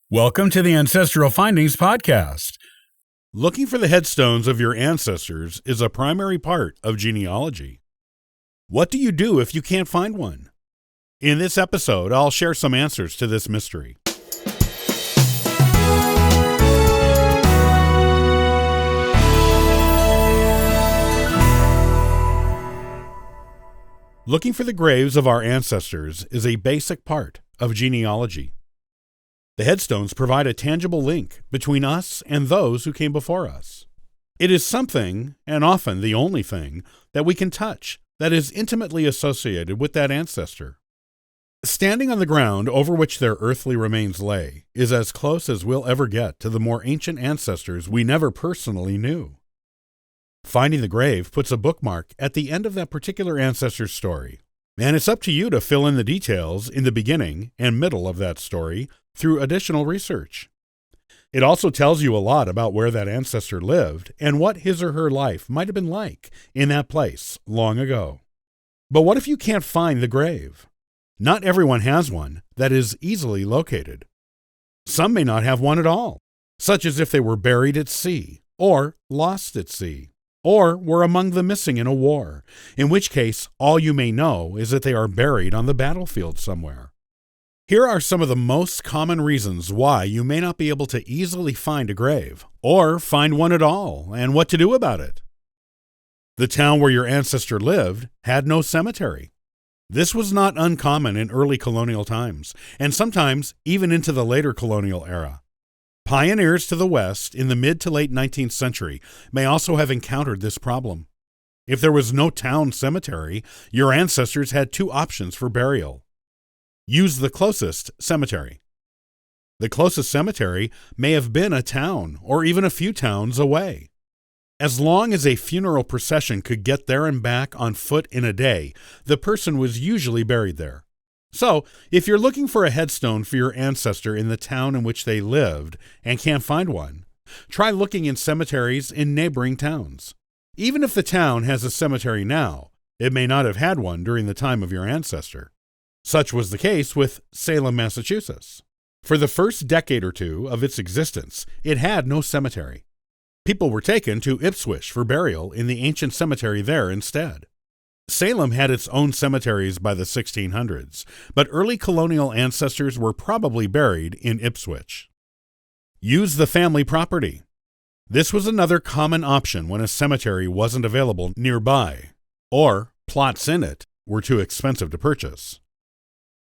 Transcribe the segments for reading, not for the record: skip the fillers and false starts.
Welcome to the Ancestral Findings Podcast. Looking for the headstones of your ancestors is a primary part of genealogy. What do you do if you can't find one? In this episode, I'll share some answers to this mystery. Looking for the graves of our ancestors is a basic part of genealogy. The headstones provide a tangible link between us and those who came before us. It is something, and often the only thing, that we can touch that is intimately associated with that ancestor. Standing on the ground over which their earthly remains lay is as close as we'll ever get to the more ancient ancestors we never personally knew. Finding the grave puts a bookmark at the end of that particular ancestor's story, and it's up to you to fill in the details in the beginning and middle of that story through additional research. It also tells you a lot about where that ancestor lived and what his or her life might have been like in that place long ago. But what if you can't find the grave? Not everyone has one that is easily located. Some may not have one at all, such as if they were buried at sea, or lost at sea, or were among the missing in a war, in which case all you may know is that they are buried on the battlefield somewhere. Here are some of the most common reasons why you may not be able to easily find a grave, or find one at all, and what to do about it. The town where your ancestor lived had no cemetery. This was not uncommon in early colonial times, and sometimes even into the later colonial era. Pioneers to the west in the mid to late 19th century may also have encountered this problem. If there was no town cemetery, your ancestors had two options for burial. Use the closest cemetery. The closest cemetery may have been a town or even a few towns away. As long as a funeral procession could get there and back on foot in a day, the person was usually buried there. So, if you're looking for a headstone for your ancestor in the town in which they lived and can't find one, try looking in cemeteries in neighboring towns. Even if the town has a cemetery now, it may not have had one during the time of your ancestor. Such was the case with Salem, Massachusetts. For the first decade or two of its existence, it had no cemetery. People were taken to Ipswich for burial in the ancient cemetery there instead. Salem had its own cemeteries by the 1600s, but early colonial ancestors were probably buried in Ipswich. Use the family property. This was another common option when a cemetery wasn't available nearby, or plots in it were too expensive to purchase.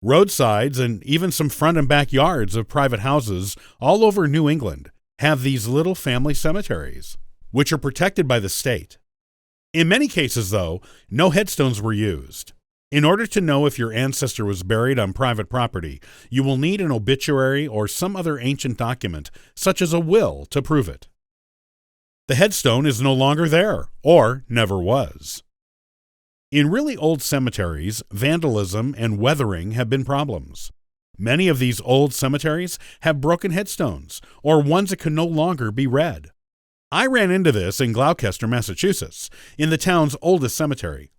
Roadsides and even some front and backyards of private houses all over New England have these little family cemeteries, which are protected by the state. In many cases, though, no headstones were used. In order to know if your ancestor was buried on private property, you will need an obituary or some other ancient document, such as a will, to prove it. The headstone is no longer there, or never was. In really old cemeteries, vandalism and weathering have been problems. Many of these old cemeteries have broken headstones, or ones that can no longer be read. I ran into this in Gloucester, Massachusetts, in the town's oldest cemetery.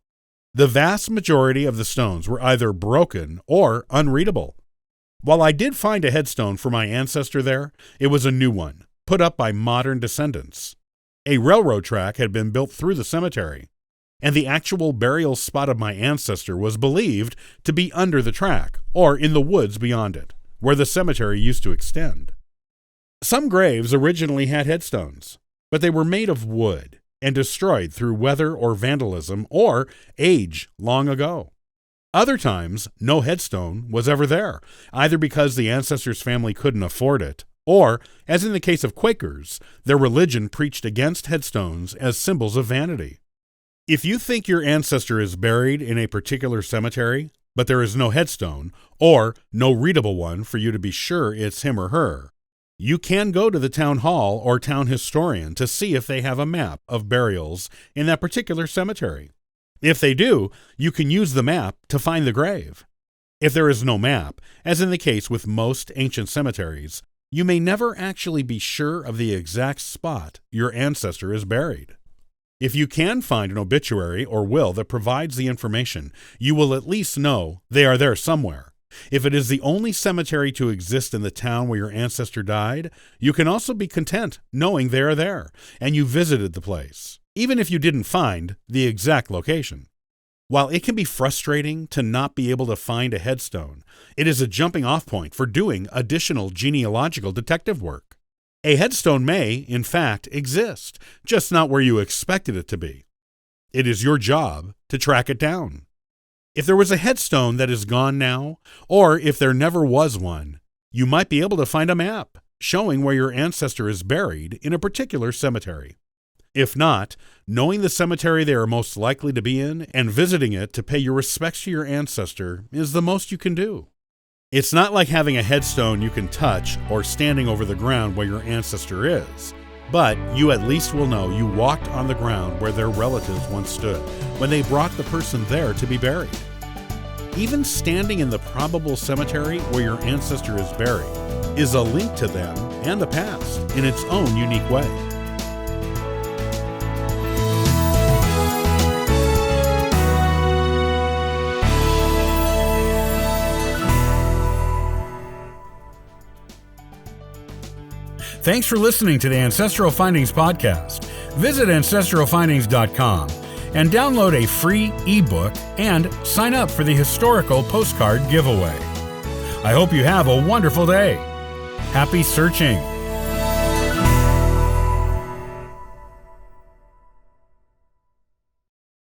The vast majority of the stones were either broken or unreadable. While I did find a headstone for my ancestor there, it was a new one, put up by modern descendants. A railroad track had been built through the cemetery, and the actual burial spot of my ancestor was believed to be under the track, or in the woods beyond it, where the cemetery used to extend. Some graves originally had headstones, but they were made of wood and destroyed through weather or vandalism or age long ago. Other times, no headstone was ever there, either because the ancestor's family couldn't afford it, or, as in the case of Quakers, their religion preached against headstones as symbols of vanity. If you think your ancestor is buried in a particular cemetery, but there is no headstone, or no readable one for you to be sure it's him or her, you can go to the town hall or town historian to see if they have a map of burials in that particular cemetery. If they do, you can use the map to find the grave. If there is no map, as in the case with most ancient cemeteries, you may never actually be sure of the exact spot your ancestor is buried. If you can find an obituary or will that provides the information, you will at least know they are there somewhere, If it is the only cemetery to exist in the town where your ancestor died, you can also be content knowing they are there, and you visited the place, even if you didn't find the exact location. While it can be frustrating to not be able to find a headstone, it is a jumping-off point for doing additional genealogical detective work. A headstone may, in fact, exist, just not where you expected it to be. It is your job to track it down. If there was a headstone that is gone now, or if there never was one, you might be able to find a map showing where your ancestor is buried in a particular cemetery. If not, knowing the cemetery they are most likely to be in and visiting it to pay your respects to your ancestor is the most you can do. It's not like having a headstone you can touch or standing over the ground where your ancestor is, but you at least will know you walked on the ground where their relatives once stood when they brought the person there to be buried. Even standing in the probable cemetery where your ancestor is buried is a link to them and the past in its own unique way. Thanks for listening to the Ancestral Findings podcast. Visit ancestralfindings.com and download a free ebook and sign up for the historical postcard giveaway. I hope you have a wonderful day. Happy searching!